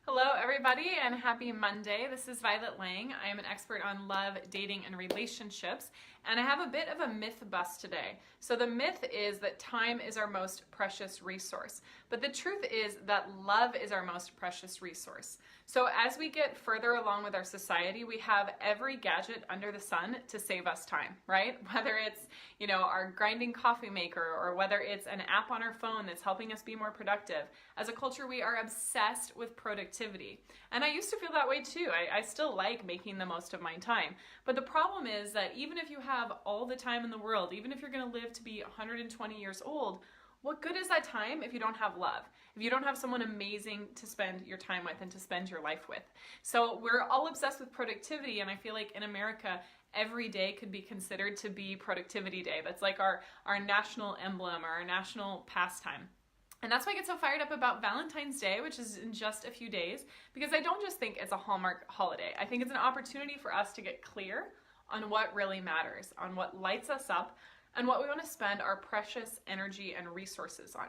Hello, everybody, and happy Monday. This is Violet Lang. I am an expert on love, dating, and relationships, and I have a bit of a myth bust today. So, the myth is that time is our most precious resource, but the truth is that love is our most precious resource. So, as we get further along with our society, we have every gadget under the sun to save us time, right? Whether it's, our grinding coffee maker or whether it's an app on our phone that's helping us be more productive. As a culture, we are obsessed with productivity. And I used to feel that way too. I still like making the most of my time. But the problem is that even if you have all the time in the world, even if you're going to live to be 120 years old, what good is that time if you don't have love? If you don't have someone amazing to spend your time with and to spend your life with? So we're all obsessed with productivity, and I feel like in America, every day could be considered to be productivity day. That's like our national emblem or our national pastime. And that's why I get so fired up about Valentine's Day, which is in just a few days, because I don't just think it's a Hallmark holiday. I think it's an opportunity for us to get clear on what really matters, on what lights us up, and what we want to spend our precious energy and resources on.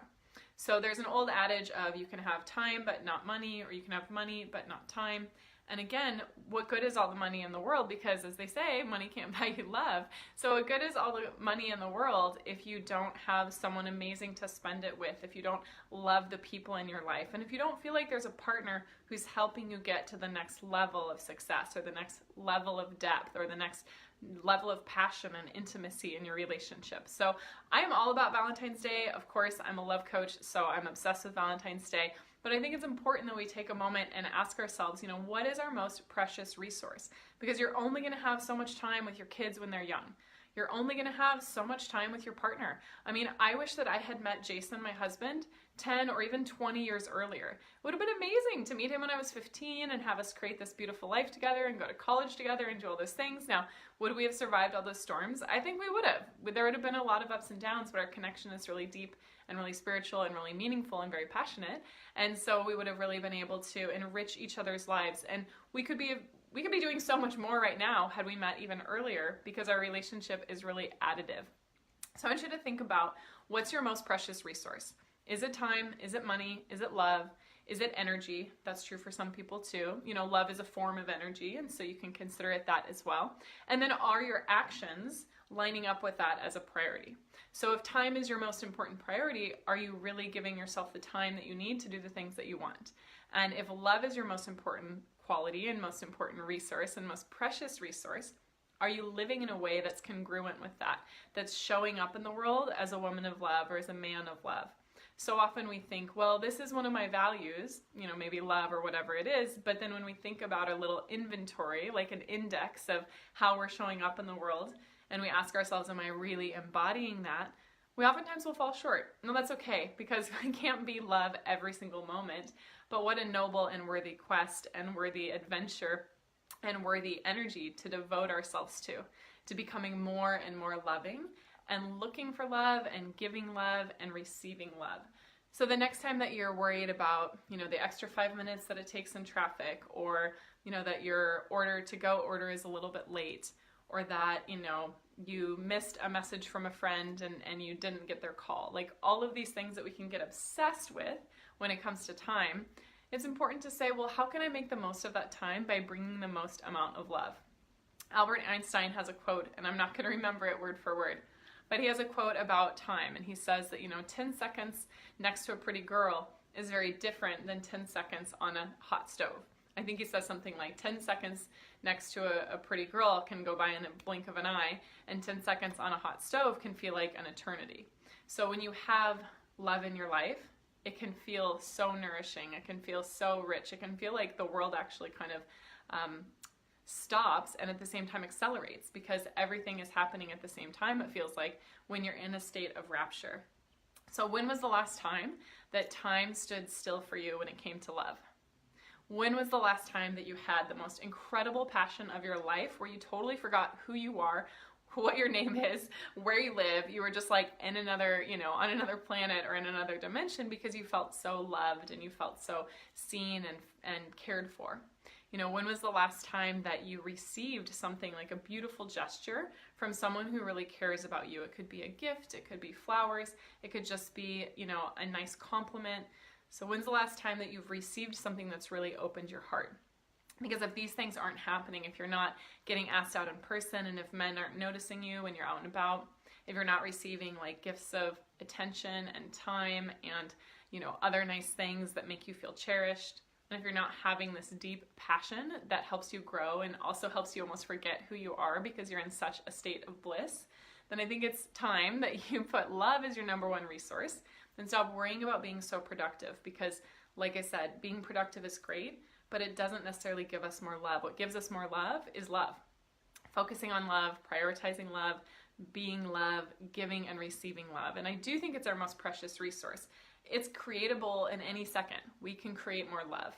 So there's an old adage of you can have time but not money, or you can have money but not time. And again, what good is all the money in the world? Because as they say, money can't buy you love. So what good is all the money in the world if you don't have someone amazing to spend it with, if you don't love the people in your life, and if you don't feel like there's a partner who's helping you get to the next level of success or the next level of depth or the next level of passion and intimacy in your relationship. So I am all about Valentine's Day. Of course, I'm a love coach, so I'm obsessed with Valentine's Day. But I think it's important that we take a moment and ask ourselves, what is our most precious resource? Because you're only going to have so much time with your kids when they're young. You're only going to have so much time with your partner. I mean, I wish that I had met Jason, my husband, 10 or even 20 years earlier. It would have been amazing to meet him when I was 15 and have us create this beautiful life together and go to college together and do all those things. Now, would we have survived all those storms? I think we would have. There would have been a lot of ups and downs, but our connection is really deep and really spiritual and really meaningful and very passionate. And so we would have really been able to enrich each other's lives. And we could be doing so much more right now had we met even earlier, because our relationship is really additive. So I want you to think about, what's your most precious resource? Is it time? Is it money? Is it love? Is it energy? That's true for some people too. Love is a form of energy, and so you can consider it that as well. And then, are your actions lining up with that as a priority? So if time is your most important priority, are you really giving yourself the time that you need to do the things that you want? And if love is your most important quality and most important resource and most precious resource, are you living in a way that's congruent with that, that's showing up in the world as a woman of love or as a man of love? So often we think, well, this is one of my values, maybe love or whatever it is, but then when we think about a little inventory, like an index of how we're showing up in the world, and we ask ourselves, am I really embodying that? We oftentimes will fall short. No, that's okay, because we can't be love every single moment, but what a noble and worthy quest and worthy adventure and worthy energy to devote ourselves to becoming more and more loving and looking for love and giving love and receiving love. So the next time that you're worried about, the extra 5 minutes that it takes in traffic, or, that your to-go order is a little bit late, or that, you missed a message from a friend and you didn't get their call, like all of these things that we can get obsessed with when it comes to time, it's important to say, well, how can I make the most of that time by bringing the most amount of love? Albert Einstein has a quote, and I'm not going to remember it word for word, but he has a quote about time, and he says that, 10 seconds next to a pretty girl is very different than 10 seconds on a hot stove. I think he says something like 10 seconds next to a pretty girl can go by in a blink of an eye, and 10 seconds on a hot stove can feel like an eternity. So when you have love in your life, it can feel so nourishing, it can feel so rich, it can feel like the world actually kind of stops and at the same time accelerates, because everything is happening at the same time, it feels like, when you're in a state of rapture. So when was the last time that time stood still for you when it came to love? When was the last time that you had the most incredible passion of your life, where you totally forgot who you are, what your name is, where you live? You were just like in another, on another planet or in another dimension, because you felt so loved and you felt so seen and cared for. When was the last time that you received something like a beautiful gesture from someone who really cares about you? It could be a gift, it could be flowers, it could just be, a nice compliment, So when's the last time that you've received something that's really opened your heart? Because if these things aren't happening, if you're not getting asked out in person, and if men aren't noticing you when you're out and about, if you're not receiving like gifts of attention and time and, you know, other nice things that make you feel cherished, and if you're not having this deep passion that helps you grow and also helps you almost forget who you are because you're in such a state of bliss, then I think it's time that you put love as your number one resource and stop worrying about being so productive. Because like I said, being productive is great, but it doesn't necessarily give us more love. What gives us more love is love. Focusing on love, prioritizing love, being love, giving and receiving love. And I do think it's our most precious resource. It's creatable in any second. We can create more love.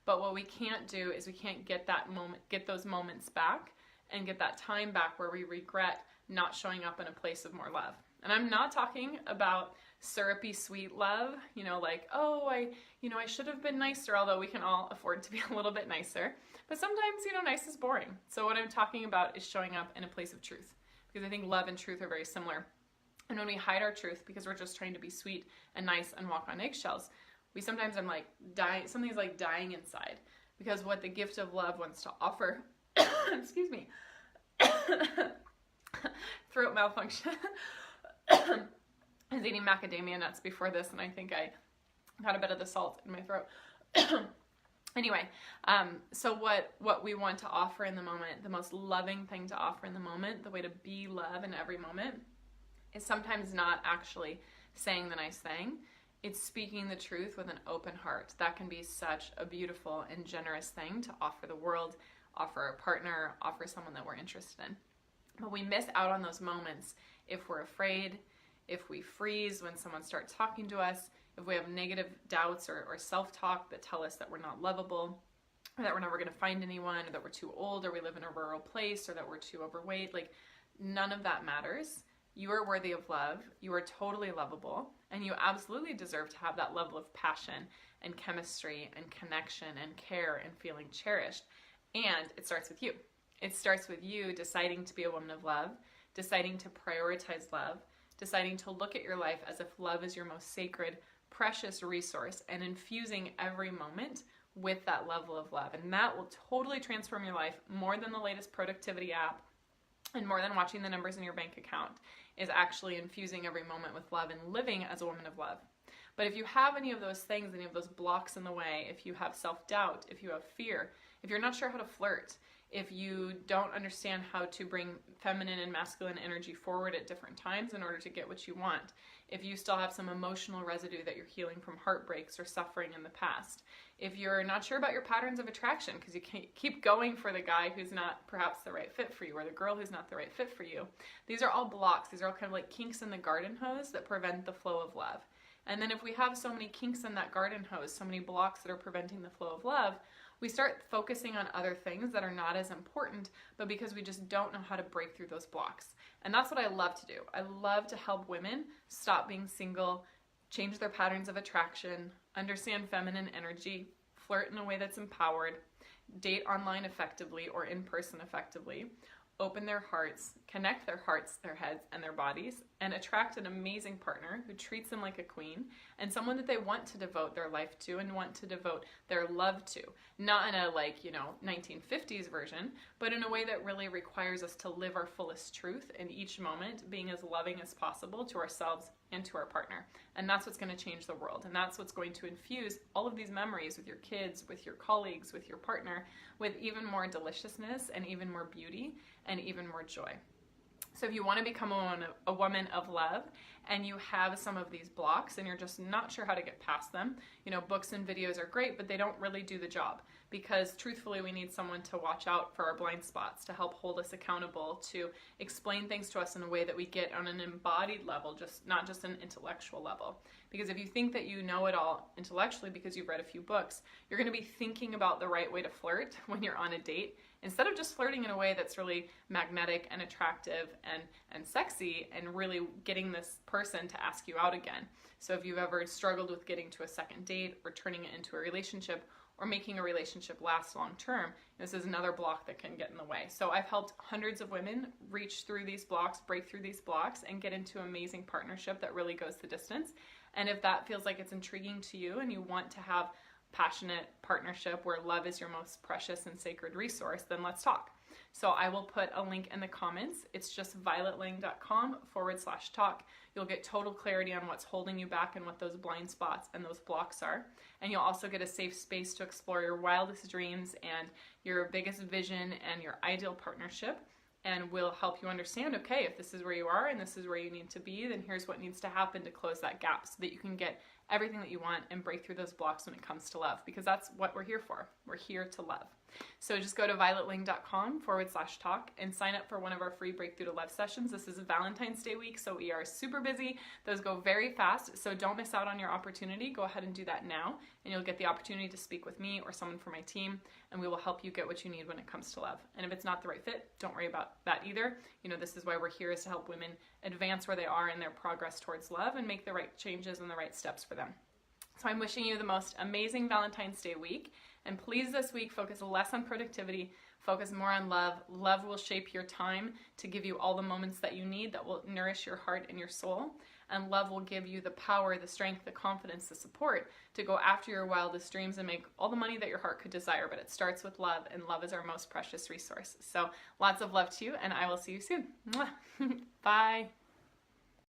But what we can't do is we can't get that moment, get those moments back and get that time back where we regret not showing up in a place of more love. And I'm not talking about syrupy sweet love, you know, like, oh, I should have been nicer, although we can all afford to be a little bit nicer. But sometimes, you know, nice is boring. So what I'm talking about is showing up in a place of truth, because I think love and truth are very similar. And when we hide our truth because we're just trying to be sweet and nice and walk on eggshells, we sometimes I'm like dying, something's like dying inside, because what the gift of love wants to offer, excuse me, throat malfunction. I was eating macadamia nuts before this, and I think I got a bit of the salt in my throat. Anyway, so what we want to offer in the moment, the most loving thing to offer in the moment, the way to be love in every moment, is sometimes not actually saying the nice thing. It's speaking the truth with an open heart. That can be such a beautiful and generous thing to offer the world, offer a partner, offer someone that we're interested in. But we miss out on those moments if we're afraid, if we freeze when someone starts talking to us, if we have negative doubts or self-talk that tell us that we're not lovable, or that we're never going to find anyone, or that we're too old, or we live in a rural place, or that we're too overweight. Like, none of that matters. You are worthy of love. You are totally lovable, and you absolutely deserve to have that level of passion and chemistry and connection and care and feeling cherished. And it starts with you. It starts with you deciding to be a woman of love, deciding to prioritize love, deciding to look at your life as if love is your most sacred, precious resource, and infusing every moment with that level of love. And that will totally transform your life more than the latest productivity app, and more than watching the numbers in your bank account, is actually infusing every moment with love and living as a woman of love. But if you have any of those things, any of those blocks in the way, if you have self-doubt, if you have fear, if you're not sure how to flirt, if you don't understand how to bring feminine and masculine energy forward at different times in order to get what you want, if you still have some emotional residue that you're healing from heartbreaks or suffering in the past, if you're not sure about your patterns of attraction because you keep going for the guy who's not perhaps the right fit for you, or the girl who's not the right fit for you, these are all blocks. These are all kind of like kinks in the garden hose that prevent the flow of love. And then if we have so many kinks in that garden hose, so many blocks that are preventing the flow of love, we start focusing on other things that are not as important, but because we just don't know how to break through those blocks. And that's what I love to do. I love to help women stop being single, change their patterns of attraction, understand feminine energy, flirt in a way that's empowered, date online effectively or in person effectively, open their hearts, connect their hearts, their heads, and their bodies, and attract an amazing partner who treats them like a queen, and someone that they want to devote their life to and want to devote their love to. Not in a 1950s version, but in a way that really requires us to live our fullest truth in each moment, being as loving as possible to ourselves and to our partner. And that's what's going to change the world. And that's what's going to infuse all of these memories with your kids, with your colleagues, with your partner, with even more deliciousness and even more beauty and even more joy. So if you want to become a woman of love and you have some of these blocks and you're just not sure how to get past them, books and videos are great, but they don't really do the job, because truthfully we need someone to watch out for our blind spots, to help hold us accountable, to explain things to us in a way that we get on an embodied level, not just an intellectual level. Because if you think that you know it all intellectually because you've read a few books, you're going to be thinking about the right way to flirt when you're on a date, instead of just flirting in a way that's really magnetic and attractive and sexy, and really getting this person to ask you out again. So if you've ever struggled with getting to a second date or turning it into a relationship or making a relationship last long term, this is another block that can get in the way. So I've helped hundreds of women reach through these blocks, break through these blocks, and get into an amazing partnership that really goes the distance. And if that feels like it's intriguing to you and you want to have passionate partnership where love is your most precious and sacred resource, then let's talk. So I will put a link in the comments. It's just violetlang.com/talk. You'll get total clarity on what's holding you back and what those blind spots and those blocks are. And you'll also get a safe space to explore your wildest dreams and your biggest vision and your ideal partnership. And we'll help you understand, okay, if this is where you are and this is where you need to be, then here's what needs to happen to close that gap so that you can get everything that you want and break through those blocks when it comes to love, because that's what we're here for. We're here to love. So just go to violetlang.com/talk and sign up for one of our free Breakthrough to Love sessions. This is Valentine's Day week, so we are super busy. Those go very fast, so don't miss out on your opportunity. Go ahead and do that now, and you'll get the opportunity to speak with me or someone from my team, and we will help you get what you need when it comes to love. And if it's not the right fit, don't worry about that either. You know, this is why we're here, is to help women advance where they are in their progress towards love and make the right changes and the right steps for them. So I'm wishing you the most amazing Valentine's Day week. And please this week focus less on productivity, focus more on love. Love will shape your time to give you all the moments that you need that will nourish your heart and your soul. And love will give you the power, the strength, the confidence, the support to go after your wildest dreams and make all the money that your heart could desire. But it starts with love, and love is our most precious resource. So lots of love to you, and I will see you soon. Mwah. Bye.